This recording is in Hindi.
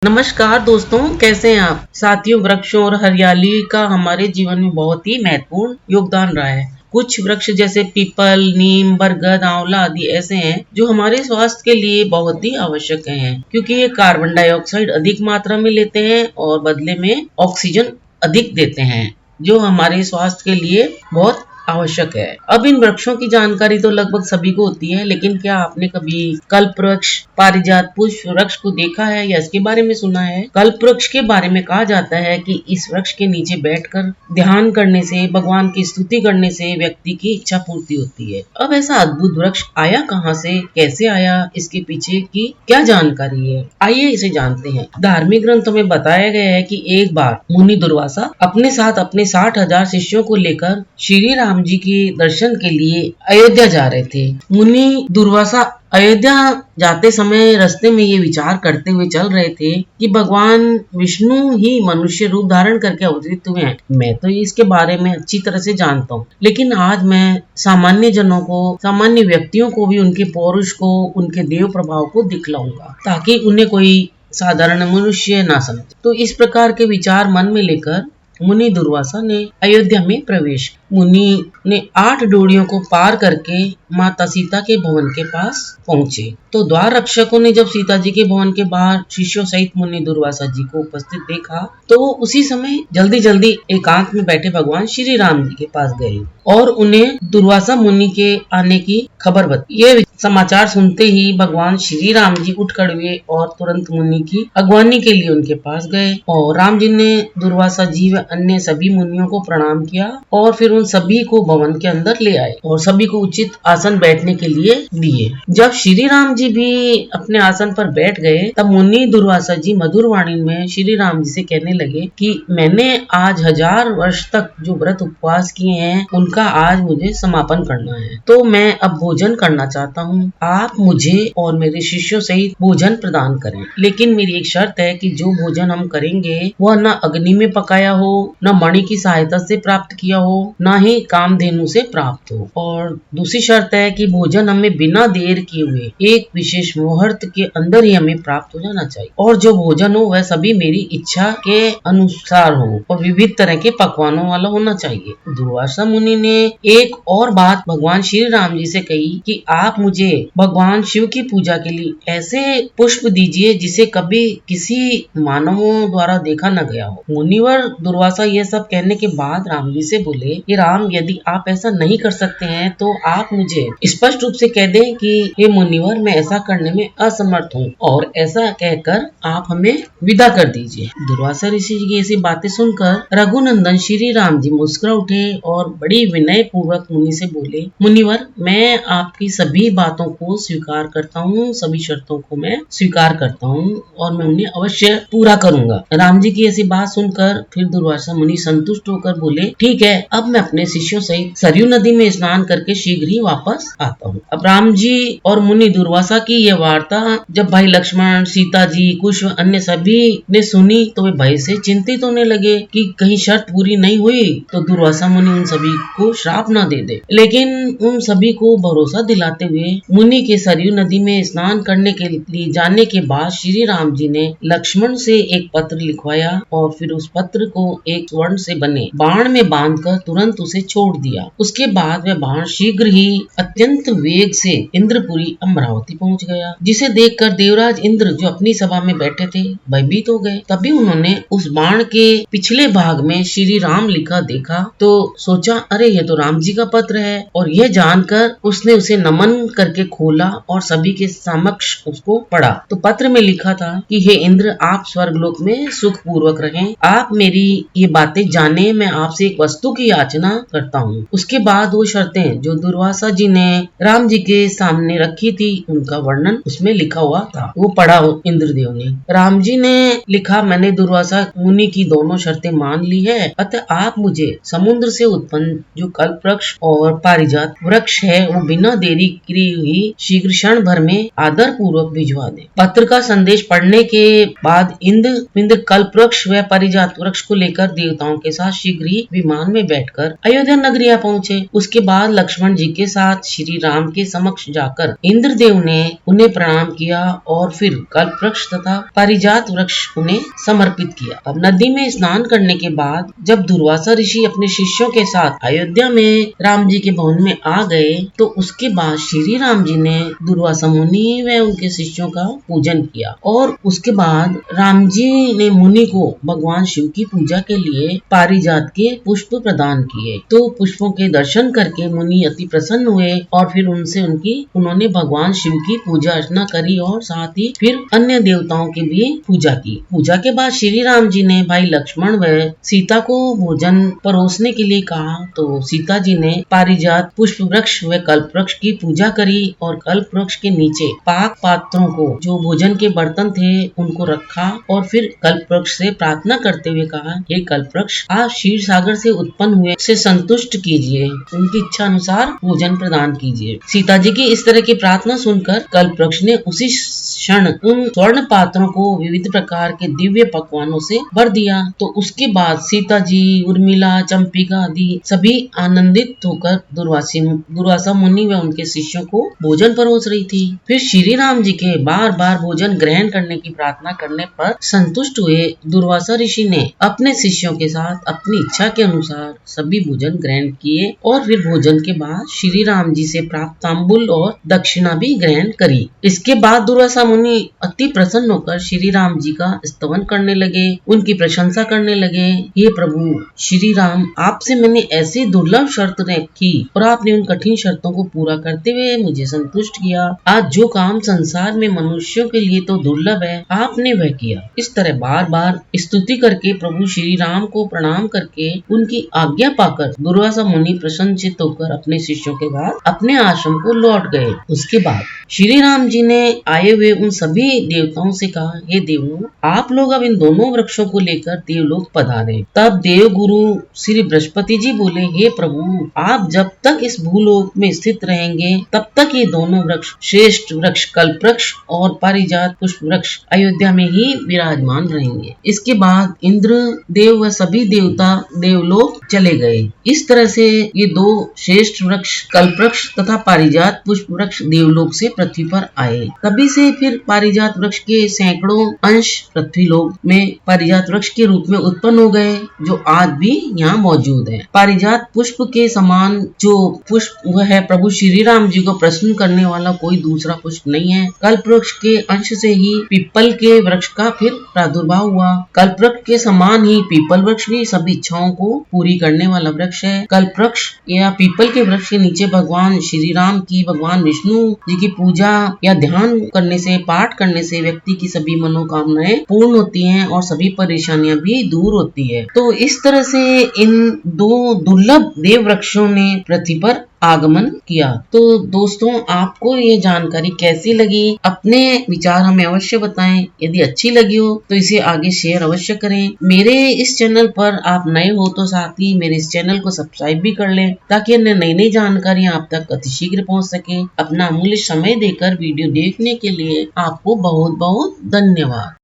नमस्कार दोस्तों, कैसे हैं आप। साथियों, वृक्षों और हरियाली का हमारे जीवन में बहुत ही महत्वपूर्ण योगदान रहा है। कुछ वृक्ष जैसे पीपल, नीम, बरगद, आंवला आदि ऐसे हैं जो हमारे स्वास्थ्य के लिए बहुत ही आवश्यक हैं, क्योंकि ये कार्बन डाइऑक्साइड अधिक मात्रा में लेते हैं और बदले में ऑक्सीजन अधिक देते हैं, जो हमारे स्वास्थ्य के लिए बहुत आवश्यक है। अब इन वृक्षों की जानकारी तो लगभग सभी को होती है, लेकिन क्या आपने कभी कल्प वृक्ष, पारिजात पुष्प वृक्ष को देखा है या इसके बारे में सुना है। कल्प वृक्ष के बारे में कहा जाता है कि इस वृक्ष के नीचे बैठकर ध्यान करने से, भगवान की स्तुति करने से व्यक्ति की इच्छा पूर्ति होती है। अब ऐसा अद्भुत वृक्ष आया कहाँ से, कैसे आया, इसके पीछे की क्या जानकारी है, आइए इसे जानते हैं। धार्मिक ग्रंथों में बताया गया है कि एक बार मुनि दुर्वासा अपने साथ अपने 60,000 शिष्यों को लेकर श्री राम जी के दर्शन के लिए अयोध्या जा रहे थे। मुनि दुर्वासा अयोध्या जाते समय रास्ते में ये विचार करते हुए चल रहे थे कि भगवान विष्णु ही मनुष्य रूप धारण करके अवतरित हुए हैं। मैं तो इसके बारे में अच्छी तरह से जानता हूँ, लेकिन आज मैं सामान्य जनों को, सामान्य व्यक्तियों को भी उनके पौरुष को, उनके देव प्रभाव को दिखलाऊंगा, ताकि उन्हें कोई साधारण मनुष्य ना समझे। तो इस प्रकार के विचार मन में लेकर मुनि दुर्वासा ने अयोध्या में प्रवेश। मुनि ने 8 डोरियों को पार करके माता सीता के भवन के पास पहुंचे। तो द्वार रक्षकों ने जब सीता जी के भवन के बाहर शिष्यों सहित मुनि दुर्वासा जी को उपस्थित देखा, तो उसी समय जल्दी जल्दी एकांत में बैठे भगवान श्री राम जी के पास गए और उन्हें दुर्वासा मुनि के आने की खबर बताई। ये समाचार सुनते ही भगवान श्री राम जी उठ खड़े और तुरंत मुनि की अगवानी के लिए उनके पास गए और राम जी ने दुर्वासा जी व अन्य सभी मुनियों को प्रणाम किया और फिर उन सभी को भवन के अंदर ले आए और सभी को उचित आसन बैठने के लिए दिए। जब श्री राम जी भी अपने आसन पर बैठ गए, तब मुनि दुर्वासा जी मधुर वाणी में श्री राम जी से कहने लगे कि मैंने आज 1000 वर्ष तक जो व्रत उपवास किए हैं, उनका आज मुझे समापन करना है। तो मैं अब भोजन करना चाहता हूँ। आप मुझे और मेरे शिष्यों सहित भोजन प्रदान करें, लेकिन मेरी एक शर्त है कि जो भोजन हम करेंगे वह न अग्नि में पकाया हो, न मणि की सहायता से प्राप्त किया हो, न ही कामधेनु से प्राप्त हो। और दूसरी शर्त है कि भोजन हमें बिना देर किए हुए एक विशेष मुहूर्त के अंदर ही हमें प्राप्त हो जाना चाहिए और जो भोजन हो वह सभी मेरी इच्छा के अनुसार हो और विविध तरह के पकवानों वाला होना चाहिए। दुर्वासा मुनि ने एक और बात भगवान श्री राम जी से कही कि आप मुझे भगवान शिव की पूजा के लिए ऐसे पुष्प दीजिए जिसे कभी किसी मानवों द्वारा देखा न गया हो। मुनिवर दुर्वासा यह सब कहने के बाद राम जी से बोले कि राम, यदि आप ऐसा नहीं कर सकते हैं तो आप मुझे स्पष्ट रूप से कह दें कि हे मुनिवर, मैं ऐसा करने में असमर्थ हूँ और ऐसा कहकर आप हमें विदा कर दीजिए। दुर्वासा ऋषि की ऐसी बातें सुनकर रघुनंदन श्री राम जी मुस्कुरा उठे और बड़ी विनय पूर्वक मुनि से बोले, मुनिवर, मैं आपकी सभी बातों को स्वीकार करता हूँ, सभी शर्तों को मैं स्वीकार करता हूँ और मैं उन्हें अवश्य पूरा करूंगा। राम जी की ऐसी बात सुनकर फिर दुर्वासा मुनि संतुष्ट होकर बोले, ठीक है, अब मैं अपने शिष्यों सहित सरयू नदी में स्नान करके शीघ्र ही वापस आता हूँ। अब राम जी और मुनि दुर्वासा की यह वार्ता जब भाई लक्ष्मण, सीता जी, कुश अन्य सभी ने सुनी तो वे भय से चिंतित होने लगे कि कहीं शर्त पूरी नहीं हुई तो दुर्वासा मुनि उन सभी को श्राप न दे दे। लेकिन उन सभी को भरोसा दिलाते हुए मुनि के सरयू नदी में स्नान करने के लिए जाने के बाद श्री राम जी ने लक्ष्मण से एक पत्र लिखवाया और फिर उस पत्र को एक स्वर्ण से बने बाण में बांधकर तुरंत उसे छोड़ दिया। उसके बाद वह बाण शीघ्र ही अत्यंत वेग से इंद्रपुरी अमरावती पहुंच गया, जिसे देखकर देवराज इंद्र जो अपनी सभा में बैठे थे भयभीत हो गए। तभी उन्होंने उस बाण के पिछले भाग में श्री राम लिखा देखा तो सोचा, अरे ये तो राम जी का पत्र है, और यह जानकर उसने उसे नमन करके खोला और सभी के समक्ष उसको पढ़ा। तो पत्र में लिखा था कि हे इंद्र, आप स्वर्गलोक में सुख पूर्वक रहें। आप मेरी ये बातें जाने, मैं आपसे एक वस्तु की याचना करता हूँ। उसके बाद वो शर्तें जो दुर्वासा जी ने राम जी के सामने रखी थी, उनका वर्णन उसमें लिखा हुआ था। वो पढ़ा इंद्रदेव ने। राम जी ने लिखा, मैंने दुर्वासा मुनि की दोनों शर्तें मान ली है, अतः आप मुझे समुद्र से उत्पन्न जो कल्प वृक्ष और पारिजात वृक्ष है वो बिना देरी किए हुई शीघ्र क्षण भर में आदर पूर्वक भिजवा दे। पत्र का संदेश पढ़ने के बाद इंद्र कल्प वृक्ष व पारिजात वृक्ष को लेकर देवताओं के साथ शीघ्र ही विमान में बैठकर होकर अयोध्या नगरिया पहुँचे। उसके बाद लक्ष्मण जी के साथ श्री राम के समक्ष जाकर इंद्रदेव ने उन्हें प्रणाम किया और फिर कल्प वृक्ष तथा पारिजात वृक्ष उन्हें समर्पित किया। अब नदी में स्नान करने के बाद जब दुर्वासा ऋषि अपने शिष्यों के साथ अयोध्या में राम जी के भवन में आ गए तो उसके बाद श्री राम जी ने दुर्वासा मुनि व उनके शिष्यों का पूजन किया और उसके बाद राम जी ने मुनि को भगवान शिव की पूजा के लिए पारिजात के पुष्प प्रदान किए। तो पुष्पों के दर्शन करके मुनि अति प्रसन्न हुए और फिर उन्होंने भगवान शिव की पूजा अर्चना करी और साथ ही फिर अन्य देवताओं की भी पूजा की। पूजा के बाद श्री राम जी ने भाई लक्ष्मण व सीता को भोजन परोसने के लिए कहा तो सीता जी ने पारिजात पुष्प वृक्ष व कल्प वृक्ष की पूजा करी और कल्प वृक्ष के नीचे पाक पात्रों को जो भोजन के बर्तन थे उनको रखा और फिर कल्प वृक्ष से प्रार्थना करते हुए कहा, हे कल्प वृक्ष, आप क्षीर सागर से उत्पन्न हुए से संतुष्ट कीजिए, उनकी इच्छा अनुसार भोजन प्रदान कीजिए। सीता जी की इस तरह की प्रार्थना सुनकर कल्प वृक्ष ने उसी क्षण उन स्वर्ण पात्रों को विविध प्रकार के दिव्य पकवानों से भर दिया। तो उसके बाद सीता जी, उर्मिला, चंपिका आदि सभी आनंदित होकर दुर्वासा मुनि व उनके शिष्यों को भोजन परोस रही थी। फिर श्री राम जी के बार बार भोजन ग्रहण करने की प्रार्थना करने पर संतुष्ट हुए दुर्वासा ऋषि ने अपने शिष्यों के साथ अपनी इच्छा के अनुसार सभी भोजन ग्रहण किए और फिर भोजन के बाद श्री राम जी से प्राप्त तांबुल और दक्षिणा भी ग्रहण करी। इसके बाद दुर्वासा मुनि अति प्रसन्न होकर श्री राम जी का स्तवन करने लगे, उनकी प्रशंसा करने लगे। हे प्रभु श्री राम, आपसे मैंने ऐसी दुर्लभ शर्त की और आपने उन कठिन शर्तों को पूरा करते हुए मुझे संतुष्ट किया। आज जो काम संसार में मनुष्यों के लिए तो दुर्लभ है, आपने वह किया। इस तरह बार बार स्तुति करके प्रभु श्री राम को प्रणाम करके उनकी आज्ञा पाकर दुर्वासा मुनि प्रसन्नचित्त होकर अपने शिष्यों के बाद अपने आश्रम को लौट गए। उसके बाद श्री राम जी ने आए हुए उन सभी देवताओं से कहा, हे देवों, आप लोग अब इन दोनों वृक्षों को लेकर देवलोक पधारे। तब देव गुरु श्री बृहस्पति जी बोले, हे प्रभु, आप जब तक इस भूलोक में स्थित रहेंगे तब तक ये दोनों वृक्ष, श्रेष्ठ वृक्ष कल्प वृक्ष और पारिजात पुष्प वृक्ष अयोध्या में ही विराजमान रहेंगे। इसके बाद इंद्र देव व सभी देवता देवलोक चले गए। इस तरह से ये दो श्रेष्ठ वृक्ष कल्प वृक्ष तथा पारिजात पुष्प वृक्ष देवलोक से पृथ्वी पर आए। तभी से फिर पारिजात वृक्ष के सैकड़ों अंश पृथ्वीलोक में पारिजात वृक्ष के रूप में उत्पन्न हो गए, जो आज भी यहाँ मौजूद है। पारिजात पुष्प के समान जो पुष्प वह है प्रभु श्री राम जी को प्रसन्न करने वाला कोई दूसरा पुष्प नहीं है। कल्प वृक्ष के अंश से ही पीपल के वृक्ष का फिर प्रादुर्भाव हुआ। कल्प वृक्ष के समान ही पीपल वृक्ष भी सभी इच्छाओं को पूरी करने वाला वृक्ष है। कल्प वृक्ष या पीपल के वृक्ष के नीचे भगवान श्री राम की, भगवान विष्णु जी की पूजा या ध्यान करने से, पाठ करने से व्यक्ति की सभी मनोकामनाएं पूर्ण होती हैं और सभी परेशानियां भी दूर होती है। तो इस तरह से इन दो दुर्लभ देव वृक्षों ने पृथ्वी पर आगमन किया। तो दोस्तों, आपको ये जानकारी कैसी लगी? अपने विचार हमें अवश्य बताएं। यदि अच्छी लगी हो तो इसे आगे शेयर अवश्य करें। मेरे इस चैनल पर आप नए हो तो साथ ही मेरे इस चैनल को सब्सक्राइब भी कर लें ताकि अन्य नई नई जानकारियां आप तक अतिशीघ्र पहुंच सके। अपना अमूल्य समय देकर वीडियो देखने के लिए आपको बहुत बहुत धन्यवाद।